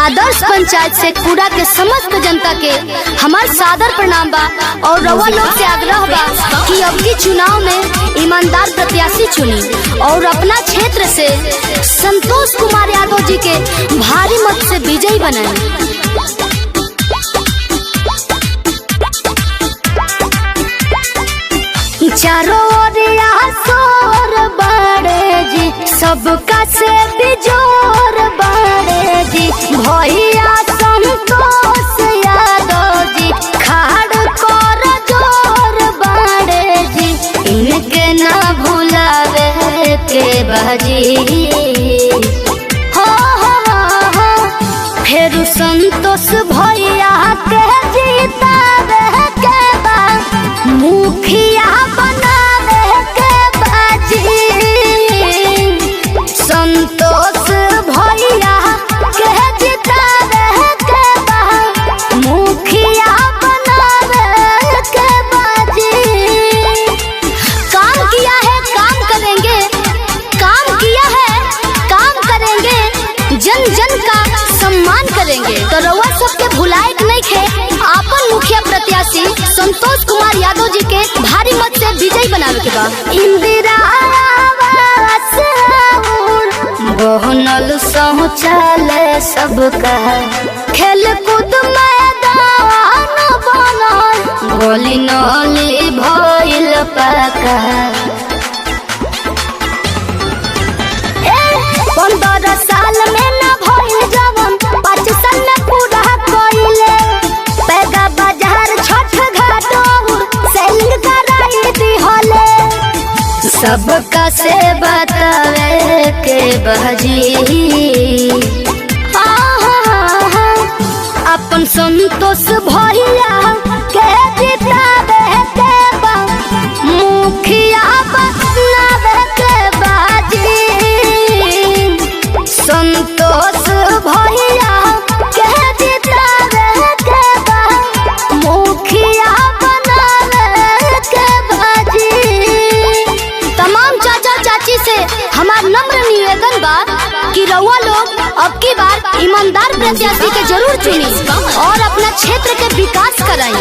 आदर्श पंचायत से कूड़ा के समस्त जनता के हमार सादर प्रणाम बा और रउआ लोग से आग्रह बा कि अब की चुनाव में ईमानदार प्रत्याशी चुनी और अपना क्षेत्र से संतोष कुमार यादव जी के भारी मत से विजयी बनाए। चारों ओरिया शोर बाड़े जी, सबका से बिजोर बाड़े जी, भैया संतोष यादव जी खाड़ कर जोर बाड़े जी, इनके ना भुलावे के बाजी। हो फिर संतोष भैया के जीतावे के बा, मुखिया बनावे के बाजी। संतोष भैया के जितावे के बा, मुखिया बनावे के बाजी। काम किया है काम करेंगे, काम किया है काम करेंगे, जन जन का सम्मान करेंगे। तो रउआ सबके भुलाए नहीं खे आपन मुखिया प्रत्याशी संतोष कुमार यादव जी के भारी मत से विजयी बनावे के बा। इंदिरा आवास बनल शौचालय सबका, खेल कूद मैदान बनल, गली नली भइल पक्का। 15 साल में न भइल जवन 5 साल में पूरा कइले। पैगा बाजार छठ घाट और सेलिंग कराई दिहले, सबका से बतावे के बाजी। अपन संतोष भैया के जितावे के बा, मुखिया बनावे के बाजी। संतोष भैया के जितावे के बा, मुखिया बनावे के बाजी। तमाम चाचा चाची से हमार नम्र निवेदन बा कि रउआ लोग अब की बार ईमानदार प्रत्याशी के जरूर चुनी और अपना क्षेत्र के विकास कराई।